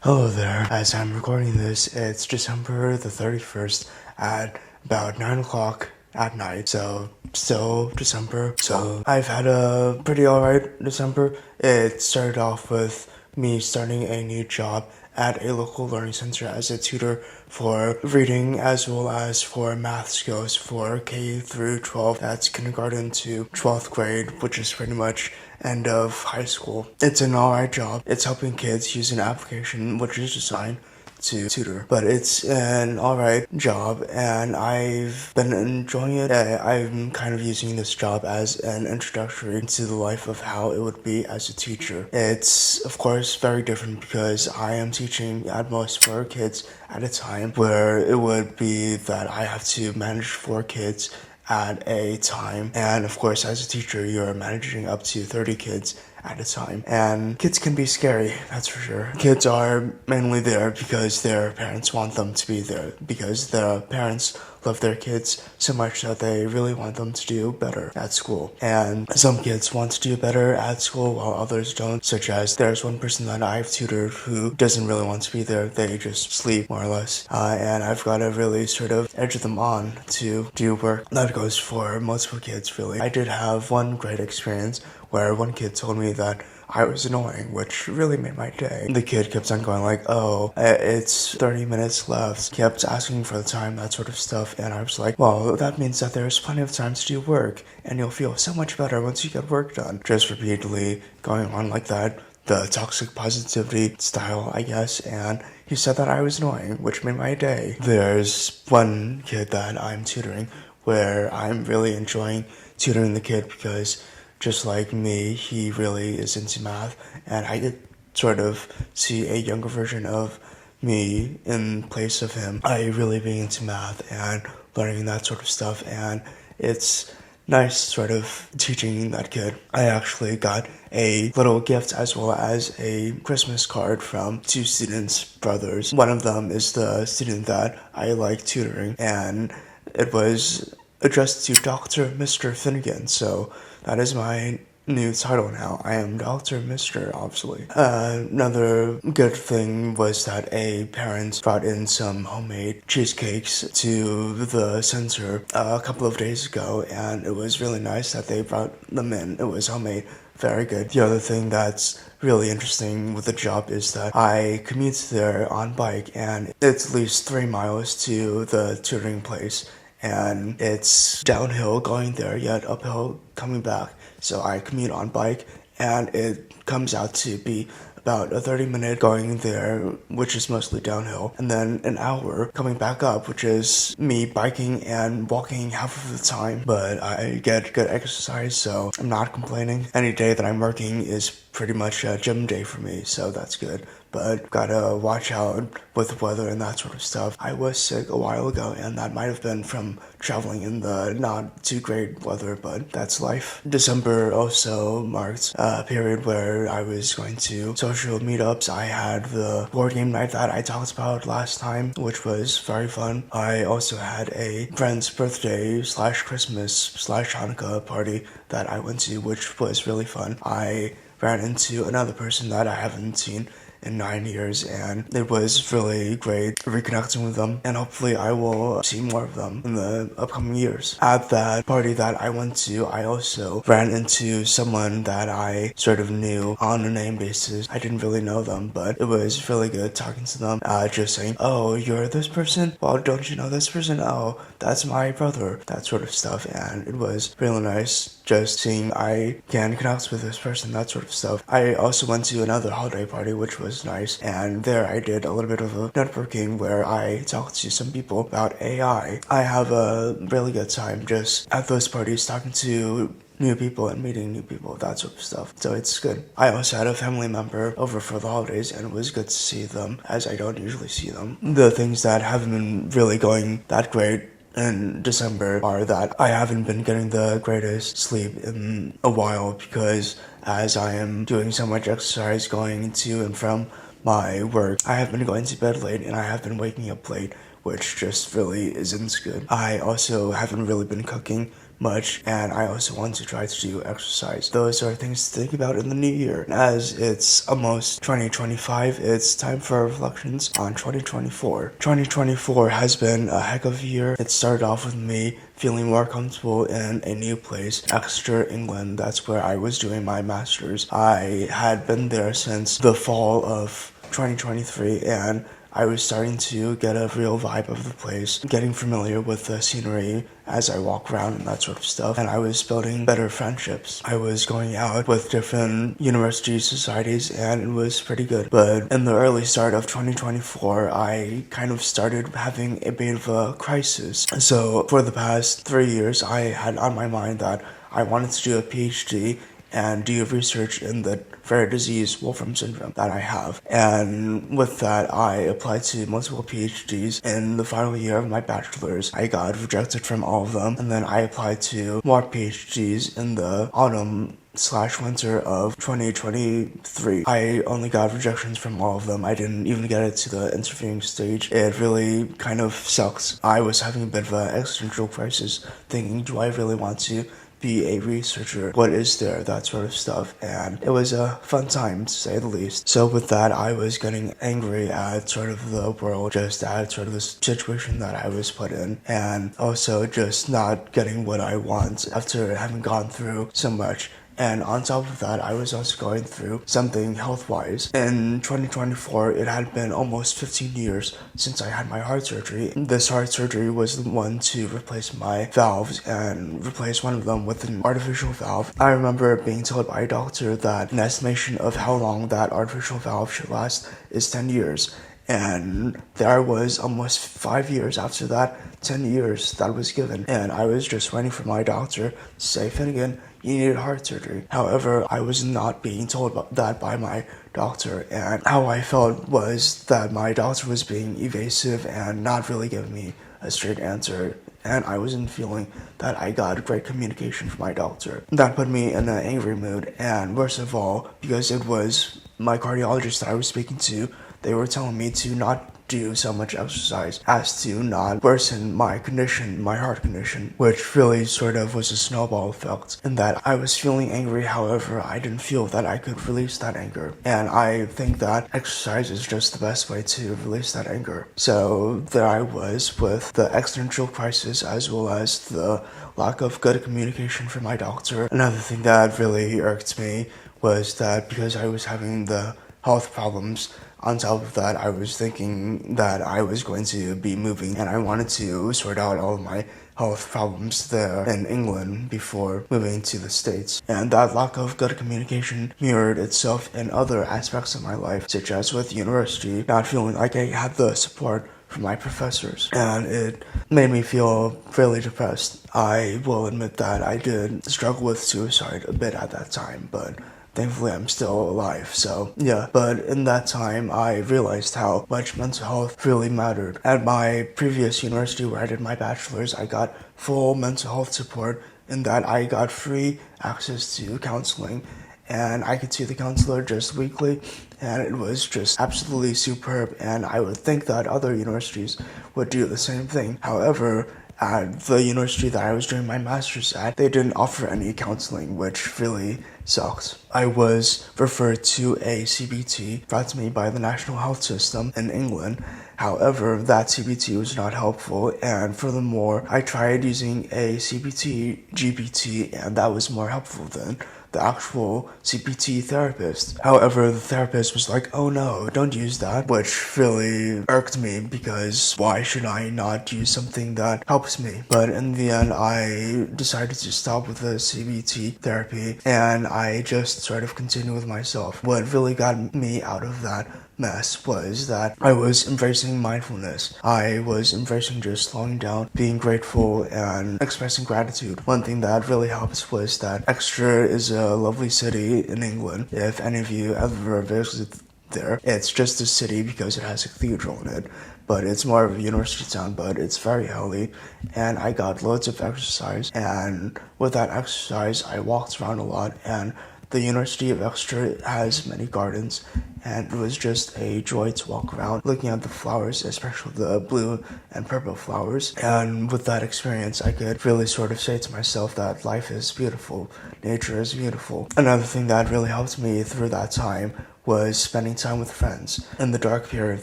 Hello there. As I'm recording this, it's December the 31st at about 9 o'clock at night. So, still December. So, I've had a pretty alright December. It started off with me starting a new job at a local learning center as a tutor for reading as well as for math skills for K through 12. That's kindergarten to 12th grade, which is pretty much end of high school. It's an alright job. It's helping kids use an application which is designed to tutor, but it's an alright job and I've been enjoying it. I'm kind of using this job as an introductory to the life of how it would be as a teacher. It's of course very different because I am teaching at most 4 kids at a time, where it would be that I have to manage 4 kids at a time, and of course as a teacher you're managing up to 30 kids at a time, and kids can be scary, that's for sure. Kids are mainly there because their parents want them to be there, because the parents love their kids so much that they really want them to do better at school. And some kids want to do better at school while others don't, such as there's one person that I've tutored who doesn't really want to be there. They just sleep more or less, and I've got to really sort of edge them on to do work. That goes for multiple kids, really. I did have one great experience where one kid told me that I was annoying, which really made my day. The kid kept on going like, oh, it's 30 minutes left, kept asking for the time, that sort of stuff, and I was like, well, that means that there's plenty of time to do work, and you'll feel so much better once you get work done. Just repeatedly going on like that, the toxic positivity style, I guess, and he said that I was annoying, which made my day. There's one kid that I'm tutoring where I'm really enjoying tutoring the kid because just like me, he really is into math, and I could sort of see a younger version of me in place of him. I really being into math and learning that sort of stuff, and it's nice sort of teaching that kid. I actually got a little gift as well as a Christmas card from 2 students' brothers. One of them is the student that I like tutoring, and it was addressed to Dr. Mr. Finnegan, so that is my new title now. I am Dr. Mr. obviously. Another good thing was that a parent brought in some homemade cheesecakes to the center a couple of days ago, and it was really nice that they brought them in. It was homemade. Very good. The other thing that's really interesting with the job is that I commute there on bike, and it's at least 3 miles to the tutoring place, and it's downhill going there, yet uphill coming back. So I commute on bike, and it comes out to be about a 30-minute going there, which is mostly downhill, and then an hour coming back up, which is me biking and walking half of the time. But I get good exercise, so I'm not complaining. Any day that I'm working is pretty much a gym day for me, so that's good. But gotta watch out with the weather and that sort of stuff. I was sick a while ago, and that might have been from traveling in the not too great weather, but that's life. December also marked a period where I was going to social meetups. I had the board game night that I talked about last time, which was very fun. I also had a friend's birthday / Christmas / Hanukkah party that I went to, which was really fun. I ran into another person that I haven't seen in 9 years, and it was really great reconnecting with them, and hopefully I will see more of them in the upcoming years. At that party that I went to, I also ran into someone that I sort of knew on a name basis. I didn't really know them, but it was really good talking to them, just saying, oh, you're this person? Well, don't you know this person? Oh, that's my brother, that sort of stuff, and it was really nice just seeing I can connect with this person, that sort of stuff. I also went to another holiday party, which was nice, and there I did a little bit of a networking where I talked to some people about AI. I have a really good time just at those parties talking to new people and meeting new people, that sort of stuff. So it's good. I also had a family member over for the holidays, and it was good to see them, as I don't usually see them. The things that haven't been really going that great in December are that I haven't been getting the greatest sleep in a while, because as I am doing so much exercise going to and from my work, I have been going to bed late and I have been waking up late, which just really isn't good. I also haven't really been cooking much, and I also want to try to do exercise. Those are things to think about in the new year. As it's almost 2025, it's time for reflections on 2024. 2024 has been a heck of a year. It started off with me feeling more comfortable in a new place, Exeter, England. That's where I was doing my master's. I had been there since the fall of 2023, and I was starting to get a real vibe of the place, getting familiar with the scenery as I walk around and that sort of stuff, and I was building better friendships. I was going out with different university societies, and it was pretty good. But in the early start of 2024, I kind of started having a bit of a crisis. So for the past 3 years, I had on my mind that I wanted to do a PhD and do research in the rare disease Wolfram syndrome that I have. And with that, I applied to multiple PhDs. In the final year of my bachelor's, I got rejected from all of them, and then I applied to more PhDs in the autumn/winter of 2023. I only got rejections from all of them. I didn't even get it to the interviewing stage. It really kind of sucks. I was having a bit of an existential crisis, thinking, do I really want to be a researcher? What is there? That sort of stuff. And it was a fun time, to say the least. So with that, I was getting angry at sort of the world, just at sort of the situation that I was put in, and also just not getting what I want after having gone through so much. And on top of that, I was also going through something health-wise. In 2024, it had been almost 15 years since I had my heart surgery. This heart surgery was the one to replace my valves and replace one of them with an artificial valve. I remember being told by a doctor that an estimation of how long that artificial valve should last is 10 years. And there was almost 5 years after that, 10 years that was given. And I was just waiting for my doctor to say, Finnegan, you needed heart surgery. However, I was not being told about that by my doctor, and how I felt was that my doctor was being evasive and not really giving me a straight answer, and I wasn't feeling that I got great communication from my doctor. That put me in an angry mood, and worst of all, because it was my cardiologist that I was speaking to, they were telling me to not do so much exercise as to not worsen my condition, my heart condition, which really sort of was a snowball effect in that I was feeling angry. However, I didn't feel that I could release that anger, and I think that exercise is just the best way to release that anger. So there I was with the existential crisis as well as the lack of good communication from my doctor. Another thing that really irked me was that because I was having the health problems, on top of that, I was thinking that I was going to be moving, and I wanted to sort out all of my health problems there in England before moving to the States. And that lack of good communication mirrored itself in other aspects of my life, such as with university, not feeling like I had the support from my professors, and it made me feel really depressed. I will admit that I did struggle with suicide a bit at that time, but thankfully, I'm still alive, so yeah. But in that time, I realized how much mental health really mattered. At my previous university where I did my bachelor's, I got full mental health support in that I got free access to counseling, and I could see the counselor just weekly, and it was just absolutely superb, and I would think that other universities would do the same thing. However, at the university that I was doing my master's at, they didn't offer any counseling, which really sucked. I was referred to a CBT brought to me by the National Health System in England. However, that CBT was not helpful, and furthermore, I tried using a CBT GPT, and that was more helpful than the actual CBT therapist. However, the therapist was like, oh no, don't use that, which really irked me because why should I not use something that helps me? But in the end, I decided to stop with the CBT therapy, and I just sort of continued with myself. What really got me out of that mess was that I was embracing mindfulness. I was embracing just slowing down, being grateful, and expressing gratitude. One thing that really helps was that Exeter is a lovely city in England. If any of you ever visit there, it's just a city because it has a cathedral in it, but it's more of a university town, but it's very healthy, and I got loads of exercise, and with that exercise, I walked around a lot, and The University of Exeter has many gardens, and it was just a joy to walk around looking at the flowers, especially the blue and purple flowers. And with that experience, I could really sort of say to myself that life is beautiful, nature is beautiful. Another thing that really helped me through that time was spending time with friends. In the dark period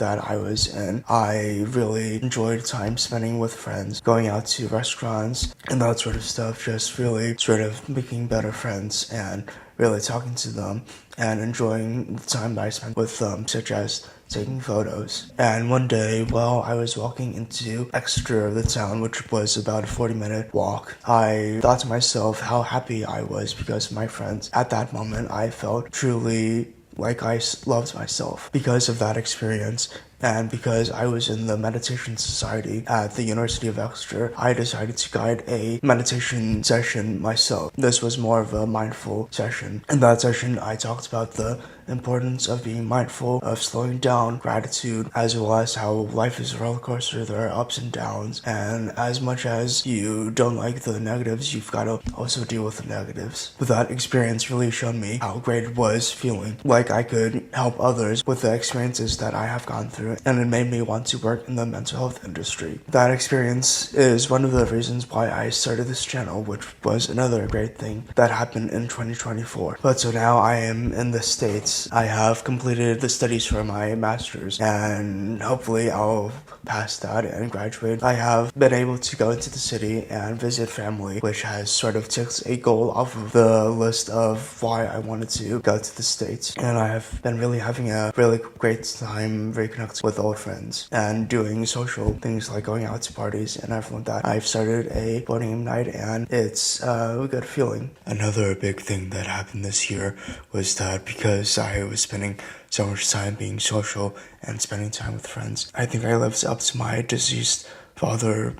that I was in, I really enjoyed time spending with friends, going out to restaurants and that sort of stuff, just really sort of making better friends and really talking to them and enjoying the time that I spent with them, such as taking photos. And one day, while I was walking into Exeter, the town, which was about a 40-minute walk, I thought to myself how happy I was because of my friends. At that moment, I felt truly like I loved myself because of that experience. And because I was in the meditation society at the University of Exeter, I decided to guide a meditation session myself. This was more of a mindful session. In that session, I talked about the importance of being mindful, of slowing down, gratitude, as well as how life is a roller coaster. There are ups and downs, and as much as you don't like the negatives, you've got to also deal with the negatives. But that experience really showed me how great it was feeling like I could help others with the experiences that I have gone through, and it made me want to work in the mental health industry. That experience is one of the reasons why I started this channel, which was another great thing that happened in 2024. But so now I am in the States. I have completed the studies for my master's, and hopefully I'll pass that and graduate. I have been able to go into the city and visit family, which has sort of ticked a goal off of the list of why I wanted to go to the States. And I have been really having a really great time reconnecting with old friends and doing social things like going out to parties and everything like that. I've started a board game night, and it's a good feeling. Another big thing that happened this year was that because I was spending so much time being social and spending time with friends, I think I lived up to my deceased father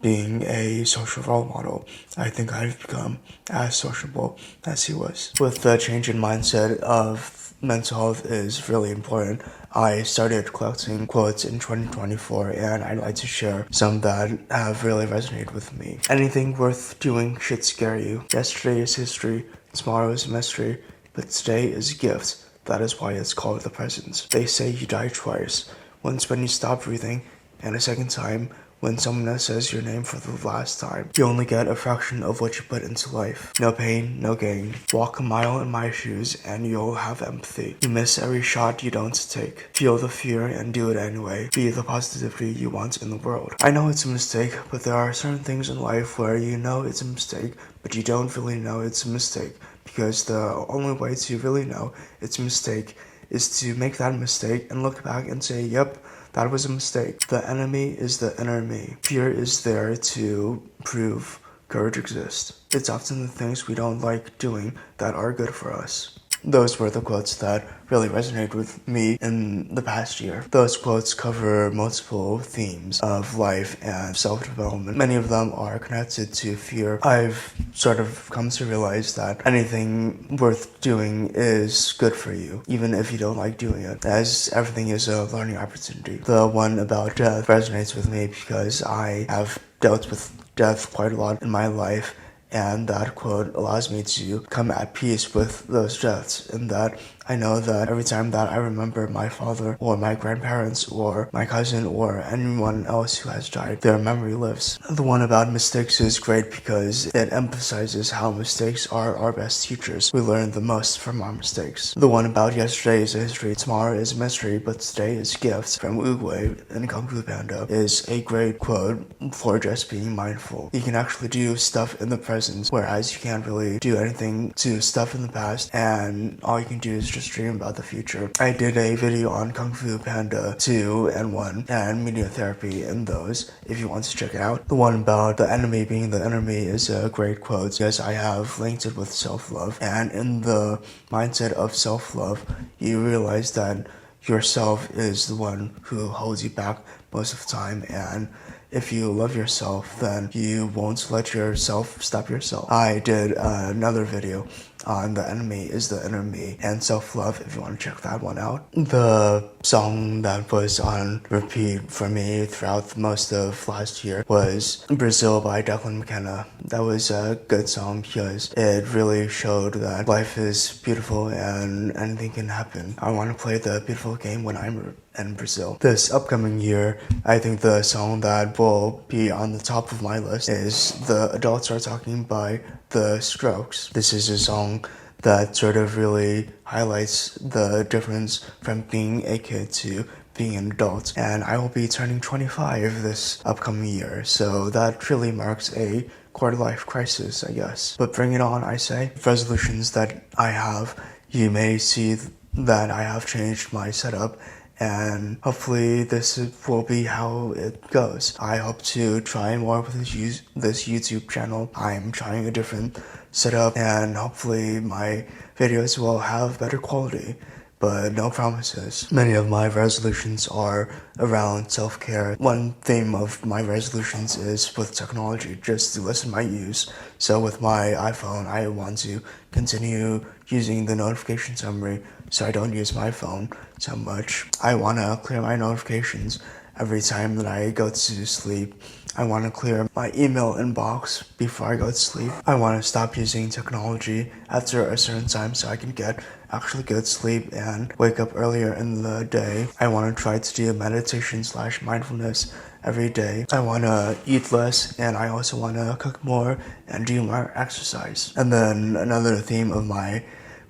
being a social role model. I think I've become as sociable as he was. With the change in mindset of mental health is really important, I started collecting quotes in 2024, and I'd like to share some that have really resonated with me. Anything worth doing should scare you. Yesterday is history, tomorrow is a mystery, but today is a gift. That is why it's called the present. They say you die twice. Once when you stop breathing, and a second time when someone else says your name for the last time. You only get a fraction of what you put into life. No pain, no gain. Walk a mile in my shoes and you'll have empathy. You miss every shot you don't take. Feel the fear and do it anyway. Be the positivity you want in the world. I know it's a mistake, but there are certain things in life where you know it's a mistake, but you don't really know it's a mistake, because the only way to really know it's a mistake is to make that mistake and look back and say, yep, that was a mistake. The enemy is the inner me. Fear is there to prove courage exists. It's often the things we don't like doing that are good for us. Those were the quotes that really resonated with me in the past year. Those quotes cover multiple themes of life and self-development. Many of them are connected to fear. I've sort of come to realize that anything worth doing is good for you, even if you don't like doing it, as everything is a learning opportunity. The one about death resonates with me because I have dealt with death quite a lot in my life, and that quote allows me to come at peace with those deaths, in that I know that every time that I remember my father or my grandparents or my cousin or anyone else who has died, their memory lives. The one about mistakes is great because it emphasizes how mistakes are our best teachers. We learn the most from our mistakes. The one about yesterday is a history, tomorrow is a mystery, but today is a gift, from Uguay in Kung Fu Panda, is a great quote for just being mindful. You can actually do stuff in the present, whereas you can't really do anything to stuff in the past, and all you can do is just dream about the future. I did a video on Kung Fu Panda 2 and 1 and media therapy in those, if you want to check it out. The one about the enemy being the enemy is a great quote because I have linked it with self-love, and in the mindset of self-love, you realize that yourself is the one who holds you back most of the time, and if you love yourself, then you won't let yourself stop yourself. I did another video on The Enemy is the Inner Me and Self-Love if you want to check that one out. The song that was on repeat for me throughout most of last year was Brazil by Declan McKenna. That was a good song because it really showed that life is beautiful and anything can happen. I want to play the beautiful game when I'm in Brazil. This upcoming year, I think the song that will be on the top of my list is The Adults Are Talking by The Strokes. This is a song that sort of really highlights the difference from being a kid to being an adult. And I will be turning 25 this upcoming year, so that truly marks a quarter-life crisis, I guess. But bring it on, I say. Resolutions that I have, you may see that I have changed my setup, and hopefully this will be how it goes. I hope to try more with this YouTube channel. I'm trying a different setup, and hopefully my videos will have better quality, but no promises. Many of my resolutions are around self-care. One theme of my resolutions is with technology, just to lessen my use. So with my iPhone, I want to continue using the notification summary so I don't use my phone so much. I want to clear my notifications every time that I go to sleep. I want to clear my email inbox before I go to sleep. I want to stop using technology after a certain time so I can get actually good sleep and wake up earlier in the day. I want to try to do meditation/mindfulness every day. I want to eat less, and I also want to cook more and do more exercise. And then another theme of my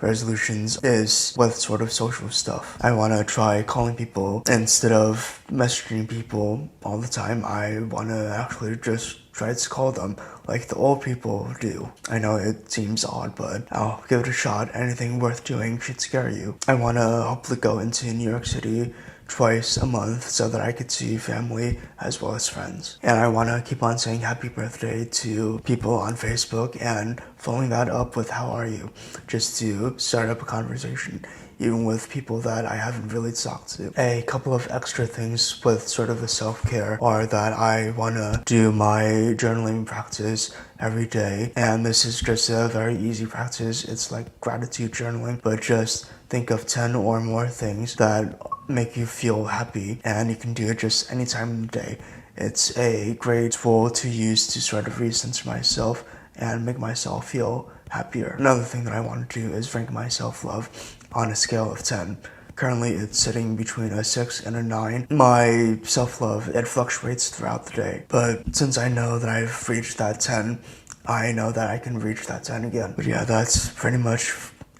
resolutions is with sort of social stuff. I want to try calling people instead of messaging people all the time. I want to actually just try to call them like the old people do. I know it seems odd, but I'll give it a shot. Anything worth doing should scare you. I want to hopefully go into New York City twice a month so that I could see family as well as friends. And I want to keep on saying happy birthday to people on Facebook and following that up with how are you, just to start up a conversation, even with people that I haven't really talked to. A couple of extra things with sort of the self-care are that I want to do my journaling practice every day, and this is just a very easy practice. It's like gratitude journaling, but just think of 10 or more things that make you feel happy, and you can do it just any time in the day. It's a great tool to use to sort of recenter myself and make myself feel happier. Another thing that I want to do is rank my self-love on a scale of 10. Currently, it's sitting between a 6 and a 9. My self-love, it fluctuates throughout the day, but since I know that I've reached that 10, I know that I can reach that 10 again. But yeah, that's pretty much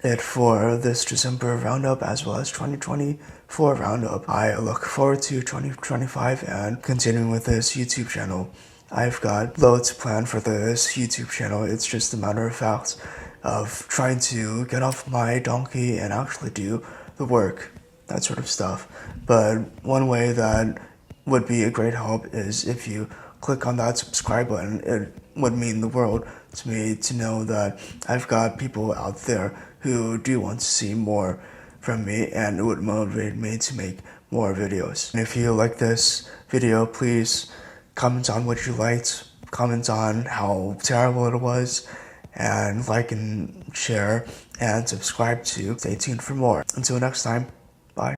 it for this December roundup as well as 2024 roundup. I look forward to 2025 and continuing with this YouTube channel. I've got loads planned for this YouTube channel. It's just a matter of fact of trying to get off my donkey and actually do the work, that sort of stuff. But one way that would be a great help is if you click on that subscribe button. It would mean the world to me to know that I've got people out there who do want to see more from me, and it would motivate me to make more videos. And if you like this video, please comment on what you liked, comment on how terrible it was, and like and share and subscribe to stay tuned for more. Until next time.